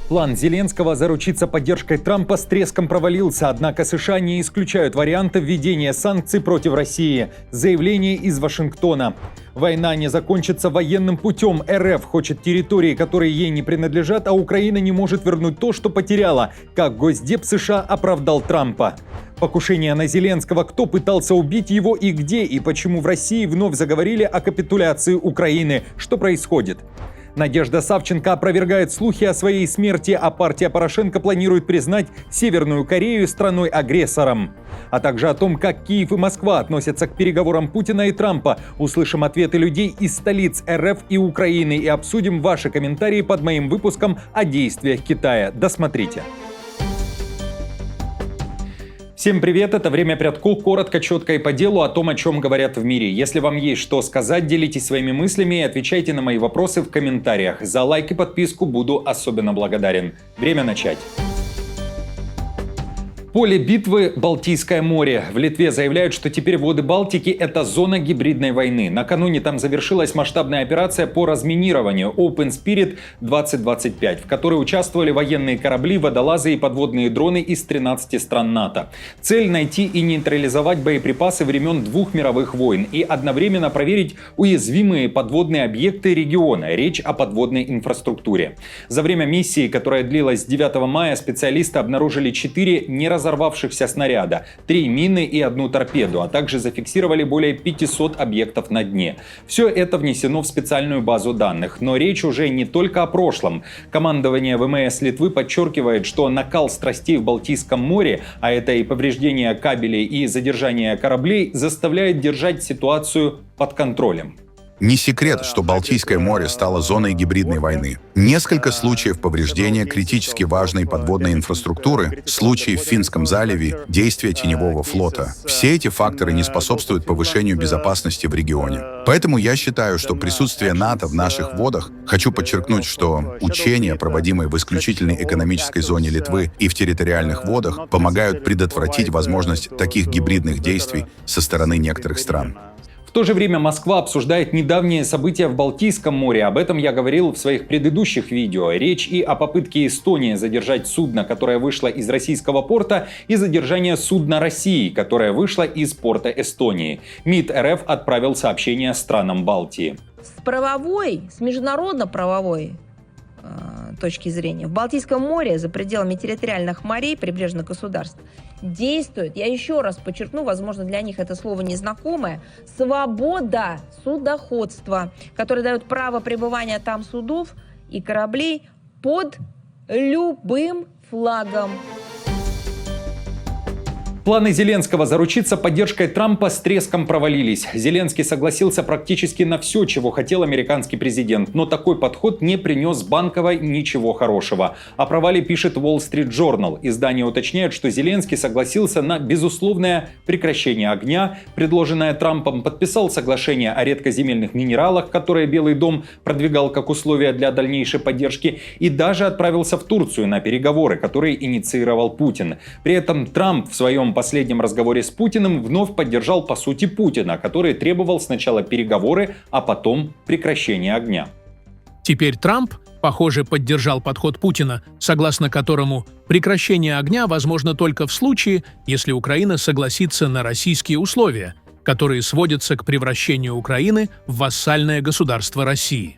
План Зеленского заручиться поддержкой Трампа с треском провалился, однако США не исключают варианта введения санкций против России. Заявление из Вашингтона. Война не закончится военным путем. РФ хочет территории, которые ей не принадлежат, а Украина не может вернуть то, что потеряла. Как Госдеп США оправдал Трампа. Покушение на Зеленского. Кто пытался убить его и где, и почему в России вновь заговорили о капитуляции Украины. Что происходит? Надежда Савченко опровергает слухи о своей смерти, а партия Порошенко планирует признать Северную Корею страной-агрессором. А также о том, как Киев и Москва относятся к переговорам Путина и Трампа. Услышим ответы людей из столиц РФ и Украины и обсудим ваши комментарии под моим выпуском о действиях Китая. Досмотрите. Всем привет, это «Время Прядко», коротко, четко и по делу о том, о чем говорят в мире. Если вам есть что сказать, делитесь своими мыслями и отвечайте на мои вопросы в комментариях. За лайк и подписку буду особенно благодарен. Время начать. Поле битвы – Балтийское море. В Литве заявляют, что теперь воды Балтики – это зона гибридной войны. Накануне там завершилась масштабная операция по разминированию Open Spirit 2025, в которой участвовали военные корабли, водолазы и подводные дроны из 13 стран НАТО. Цель – найти и нейтрализовать боеприпасы времен двух мировых войн и одновременно проверить уязвимые подводные объекты региона. Речь о подводной инфраструктуре. За время миссии, которая длилась с 9 мая, специалисты обнаружили 4 неразорвавшихся снаряда, 3 мины и 1 торпеду, а также зафиксировали более 500 объектов на дне. Все это внесено в специальную базу данных. Но речь уже не только о прошлом. Командование ВМС Литвы подчеркивает, что накал страстей в Балтийском море, а это и повреждение кабелей и задержание кораблей, заставляет держать ситуацию под контролем. Не секрет, что Балтийское море стало зоной гибридной войны. Несколько случаев повреждения критически важной подводной инфраструктуры, случаи в Финском заливе, действия теневого флота. Все эти факторы не способствуют повышению безопасности в регионе. Поэтому я считаю, что присутствие НАТО в наших водах, хочу подчеркнуть, что учения, проводимые в исключительной экономической зоне Литвы и в территориальных водах, помогают предотвратить возможность таких гибридных действий со стороны некоторых стран. В то же время Москва обсуждает недавние события в Балтийском море. Об этом я говорил в своих предыдущих видео. Речь и о попытке Эстонии задержать судно, которое вышло из российского порта, и задержание судна России, которое вышло из порта Эстонии. МИД РФ отправил сообщение странам Балтии. С международно-правовой точки зрения в Балтийском море за пределами территориальных морей прибрежных государств действует, я еще раз подчеркну, возможно, для них это слово незнакомое, свобода судоходства, которая дает право пребывания там судов и кораблей под любым флагом. Планы Зеленского заручиться поддержкой Трампа с треском провалились. Зеленский согласился практически на все, чего хотел американский президент. Но такой подход не принес Банковой ничего хорошего. О провале пишет Wall Street Journal. Издание уточняет, что Зеленский согласился на безусловное прекращение огня, предложенное Трампом, подписал соглашение о редкоземельных минералах, которое Белый дом продвигал как условие для дальнейшей поддержки, и даже отправился в Турцию на переговоры, которые инициировал Путин. При этом Трамп в своем последнем разговоре с Путиным вновь поддержал по сути Путина, который требовал сначала переговоры, а потом прекращение огня. Теперь Трамп, похоже, поддержал подход Путина, согласно которому прекращение огня возможно только в случае, если Украина согласится на российские условия, которые сводятся к превращению Украины в вассальное государство России.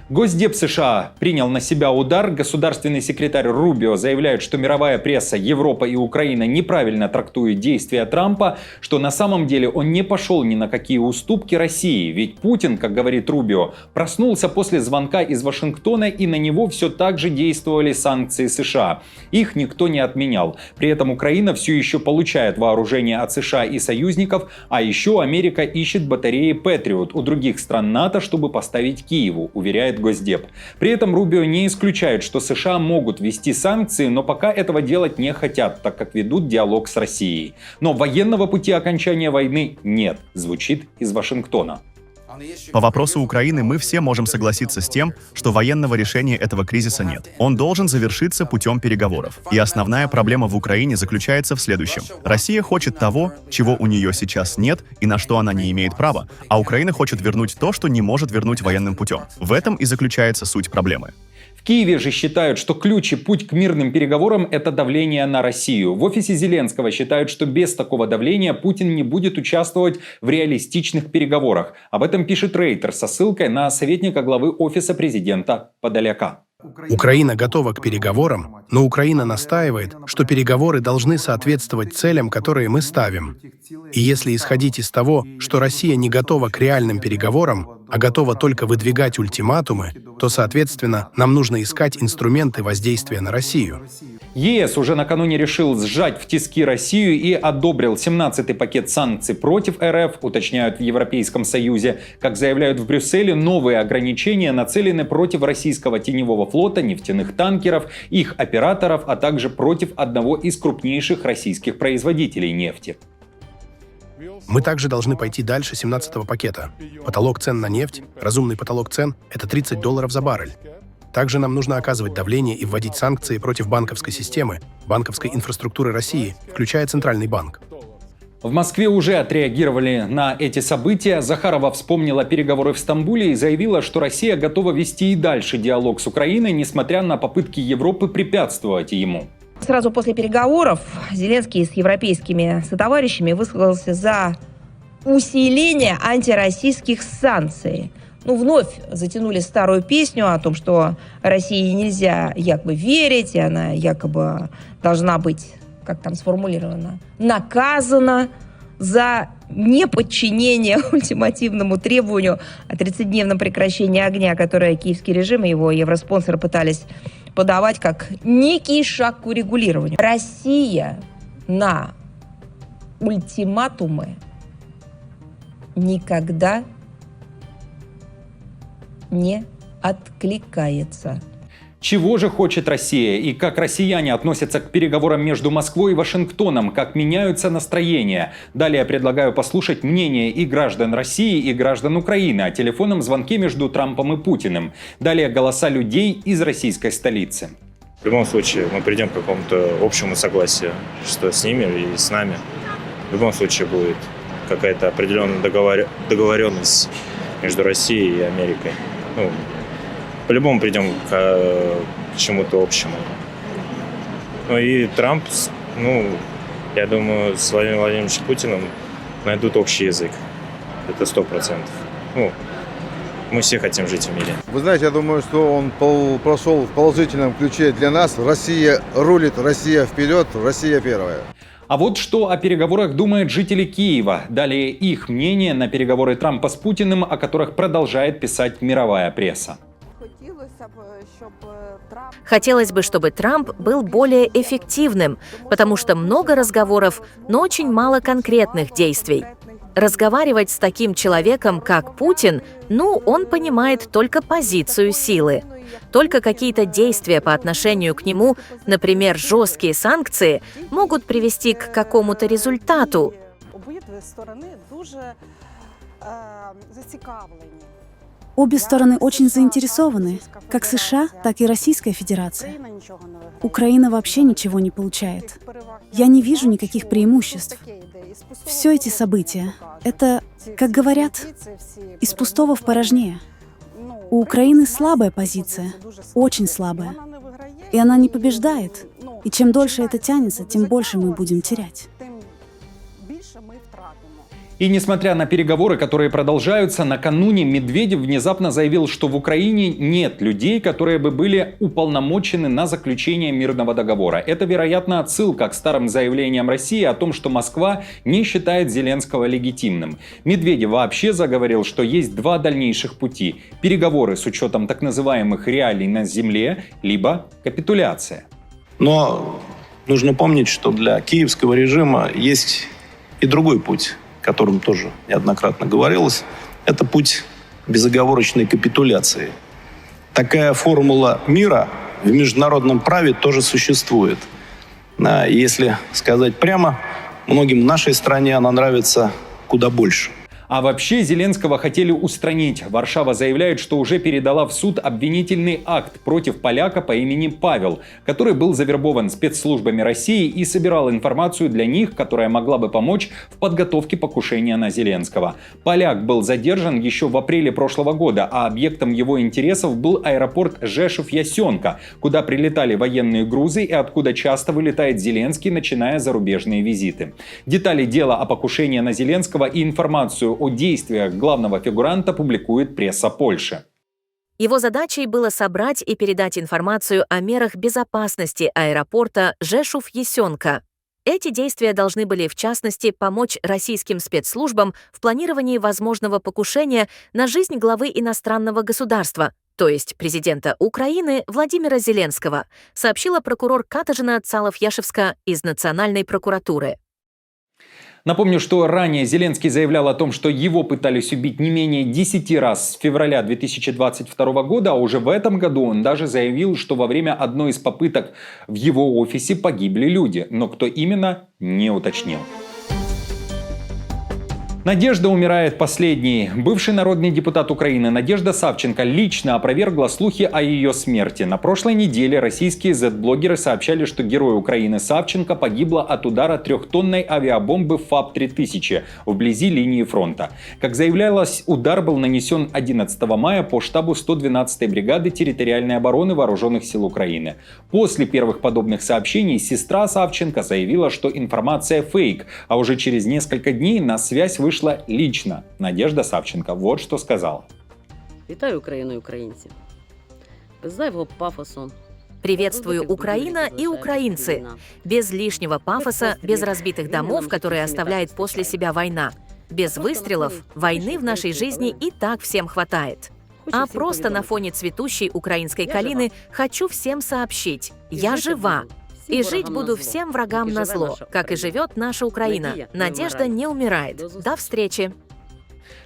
Госдеп США принял на себя удар. Государственный секретарь Рубио заявляет, что мировая пресса, Европа и Украина неправильно трактуют действия Трампа, что на самом деле он не пошел ни на какие уступки России. Ведь Путин, как говорит Рубио, проснулся после звонка из Вашингтона, и на него все так же действовали санкции США. Их никто не отменял. При этом Украина все еще получает вооружение от США и союзников, а еще Америка ищет батареи Patriot у других стран НАТО, чтобы поставить Киеву, уверяет Госдеп. При этом Рубио не исключает, что США могут ввести санкции, но пока этого делать не хотят, так как ведут диалог с Россией. Но военного пути окончания войны нет, звучит из Вашингтона. По вопросу Украины мы все можем согласиться с тем, что военного решения этого кризиса нет. Он должен завершиться путем переговоров. И основная проблема в Украине заключается в следующем. Россия хочет того, чего у нее сейчас нет и на что она не имеет права, а Украина хочет вернуть то, что не может вернуть военным путем. В этом и заключается суть проблемы. Киеве же считают, что ключ и путь к мирным переговорам – это давление на Россию. В офисе Зеленского считают, что без такого давления Путин не будет участвовать в реалистичных переговорах. Об этом пишет Рейтер со ссылкой на советника главы офиса президента Подоляка. Украина готова к переговорам, но Украина настаивает, что переговоры должны соответствовать целям, которые мы ставим. И если исходить из того, что Россия не готова к реальным переговорам, а готова только выдвигать ультиматумы, то, соответственно, нам нужно искать инструменты воздействия на Россию. ЕС уже накануне решил сжать в тиски Россию и одобрил 17-й пакет санкций против РФ, уточняют в Европейском Союзе. Как заявляют в Брюсселе, новые ограничения нацелены против российского теневого флота, нефтяных танкеров, их операторов, а также против одного из крупнейших российских производителей нефти. Мы также должны пойти дальше 17-го пакета. Потолок цен на нефть, разумный потолок цен – это $30 за баррель. Также нам нужно оказывать давление и вводить санкции против банковской системы, банковской инфраструктуры России, включая Центральный банк. В Москве уже отреагировали на эти события. Захарова вспомнила переговоры в Стамбуле и заявила, что Россия готова вести и дальше диалог с Украиной, несмотря на попытки Европы препятствовать ему. Сразу после переговоров Зеленский с европейскими сотоварищами высказался за усиление антироссийских санкций. Вновь затянули старую песню о том, что России нельзя якобы верить, и она якобы должна быть, как там сформулировано, наказана за неподчинение ультимативному требованию о 30-дневном прекращении огня, которое киевский режим и его евроспонсоры пытались подавать как некий шаг к урегулированию. Россия на ультиматумы никогда не откликается. Чего же хочет Россия и как россияне относятся к переговорам между Москвой и Вашингтоном, как меняются настроения? Далее предлагаю послушать мнение и граждан России, и граждан Украины о телефонном звонке между Трампом и Путиным. Далее голоса людей из российской столицы. В любом случае мы придем к какому-то общему согласию, что с ними и с нами. В любом случае будет какая-то определенная договоренность между Россией и Америкой. По-любому придем к чему-то общему. И Трамп, я думаю, с Владимиром Владимировичем Путиным найдут общий язык. Это 100%. Мы все хотим жить в мире. Вы знаете, я думаю, что он прошел в положительном ключе для нас. Россия рулит, Россия вперед, Россия первая. А вот что о переговорах думают жители Киева. Далее их мнение на переговоры Трампа с Путиным, о которых продолжает писать мировая пресса. Хотелось бы, чтобы Трамп был более эффективным, потому что много разговоров, но очень мало конкретных действий. Разговаривать с таким человеком, как Путин, он понимает только позицию силы. Только какие-то действия по отношению к нему, например, жесткие санкции, могут привести к какому-то результату. Обе стороны очень заинтересованы, как США, так и Российская Федерация. Украина вообще ничего не получает. Я не вижу никаких преимуществ. Все эти события — это, как говорят, из пустого в порожнее. У Украины слабая позиция, очень слабая. И она не побеждает. И чем дольше это тянется, тем больше мы будем терять. И несмотря на переговоры, которые продолжаются, накануне Медведев внезапно заявил, что в Украине нет людей, которые бы были уполномочены на заключение мирного договора. Это, вероятно, отсылка к старым заявлениям России о том, что Москва не считает Зеленского легитимным. Медведев вообще заговорил, что есть два дальнейших пути: переговоры с учетом так называемых реалий на земле, либо капитуляция. Но нужно помнить, что для киевского режима есть и другой путь, о котором тоже неоднократно говорилось. Это путь безоговорочной капитуляции. Такая формула мира в международном праве тоже существует. Если сказать прямо, многим в нашей стране она нравится куда больше. А вообще Зеленского хотели устранить. Варшава заявляет, что уже передала в суд обвинительный акт против поляка по имени Павел, который был завербован спецслужбами России и собирал информацию для них, которая могла бы помочь в подготовке покушения на Зеленского. Поляк был задержан еще в апреле прошлого года, а объектом его интересов был аэропорт Жешув-Ясенка, куда прилетали военные грузы и откуда часто вылетает Зеленский, начиная зарубежные визиты. Детали дела о покушении на Зеленского и информацию о действиях главного фигуранта публикует пресса Польши. Его задачей было собрать и передать информацию о мерах безопасности аэропорта Жешув-Ясенка. Эти действия должны были, в частности, помочь российским спецслужбам в планировании возможного покушения на жизнь главы иностранного государства, то есть президента Украины Владимира Зеленского, сообщила прокурор Катажина Цалов-Яшевска из Национальной прокуратуры. Напомню, что ранее Зеленский заявлял о том, что его пытались убить не менее 10 раз с февраля 2022 года, а уже в этом году он даже заявил, что во время одной из попыток в его офисе погибли люди, но кто именно, не уточнил. Надежда умирает последней. Бывший народный депутат Украины Надежда Савченко лично опровергла слухи о ее смерти. На прошлой неделе российские Z-блогеры сообщали, что герой Украины Савченко погибла от удара 3-тонной авиабомбы ФАП-3000 вблизи линии фронта. Как заявлялось, удар был нанесен 11 мая по штабу 112-й бригады территориальной обороны Вооруженных сил Украины. После первых подобных сообщений сестра Савченко заявила, что информация фейк, а уже через несколько дней на связь вышла лично Надежда Савченко. Вот что сказала. Вітаю Україну і українці. Без зайвого пафосу. Приветствую Украина и украинцы. Без лишнего пафоса, без разбитых домов, которые оставляет после себя война. Без выстрелов войны в нашей жизни и так всем хватает. А просто на фоне цветущей украинской калины хочу всем сообщить. Я жива. И жить буду всем врагам назло, как и живет наша Украина. Надежда не умирает. До встречи.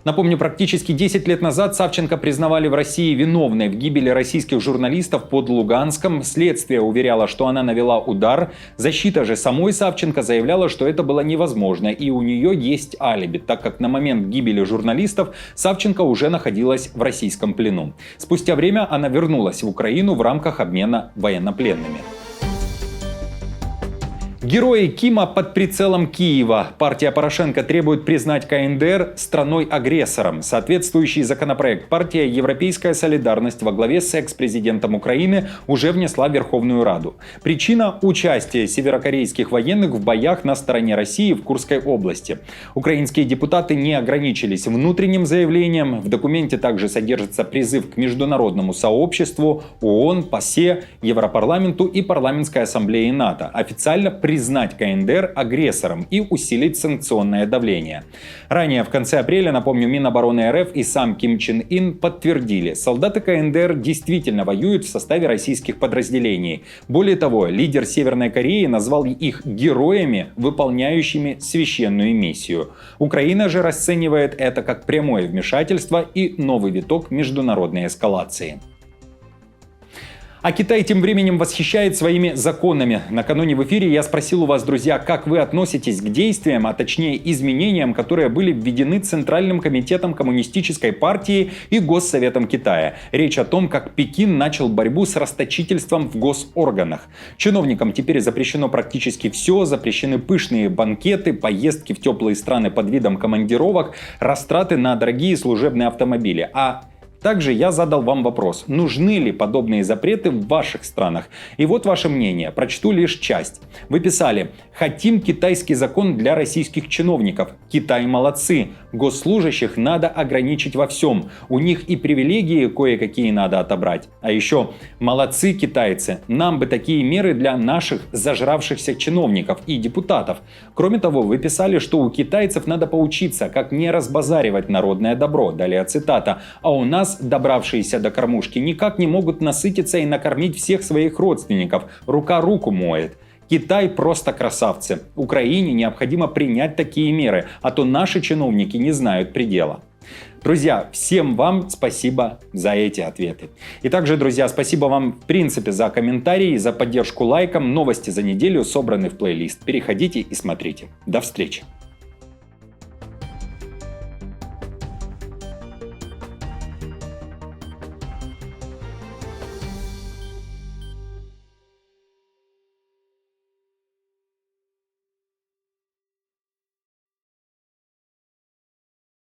Напомню, практически 10 лет назад Савченко признавали в России виновной в гибели российских журналистов под Луганском. Следствие уверяло, что она навела удар. Защита же самой Савченко заявляла, что это было невозможно, и у нее есть алиби, так как на момент гибели журналистов Савченко уже находилась в российском плену. Спустя время она вернулась в Украину в рамках обмена военнопленными. Герои Кима под прицелом Киева. Партия Порошенко требует признать КНДР страной-агрессором. Соответствующий законопроект партия «Европейская солидарность» во главе с экс-президентом Украины уже внесла в Верховную Раду. Причина – участие северокорейских военных в боях на стороне России в Курской области. Украинские депутаты не ограничились внутренним заявлением. В документе также содержится призыв к международному сообществу, ООН, ПАСЕ, Европарламенту и Парламентской ассамблее НАТО. Официально признать КНДР агрессором и усилить санкционное давление. Ранее, в конце апреля, напомню, Минобороны РФ и сам Ким Чен Ын подтвердили, солдаты КНДР действительно воюют в составе российских подразделений. Более того, лидер Северной Кореи назвал их героями, выполняющими священную миссию. Украина же расценивает это как прямое вмешательство и новый виток международной эскалации. А Китай тем временем восхищает своими законами. Накануне в эфире я спросил у вас, друзья, как вы относитесь к действиям, а точнее изменениям, которые были введены Центральным комитетом Коммунистической партии и Госсоветом Китая. Речь о том, как Пекин начал борьбу с расточительством в госорганах. Чиновникам теперь запрещено практически все, запрещены пышные банкеты, поездки в теплые страны под видом командировок, растраты на дорогие служебные автомобили. Также я задал вам вопрос, нужны ли подобные запреты в ваших странах? И вот ваше мнение, прочту лишь часть. Вы писали: «Хотим китайский закон для российских чиновников. Китай молодцы. Госслужащих надо ограничить во всем. У них и привилегии кое-какие надо отобрать. А еще молодцы китайцы. Нам бы такие меры для наших зажравшихся чиновников и депутатов». Кроме того, вы писали, что у китайцев надо поучиться, как не разбазаривать народное добро. Далее цитата. «А у нас добравшиеся до кормушки никак не могут насытиться и накормить всех своих родственников. Рука руку моет». Китай просто красавцы. Украине необходимо принять такие меры, а то наши чиновники не знают предела. Друзья, всем вам спасибо за эти ответы. И также, друзья, спасибо вам в принципе за комментарии, за поддержку лайком. Новости за неделю собраны в плейлист. Переходите и смотрите. До встречи.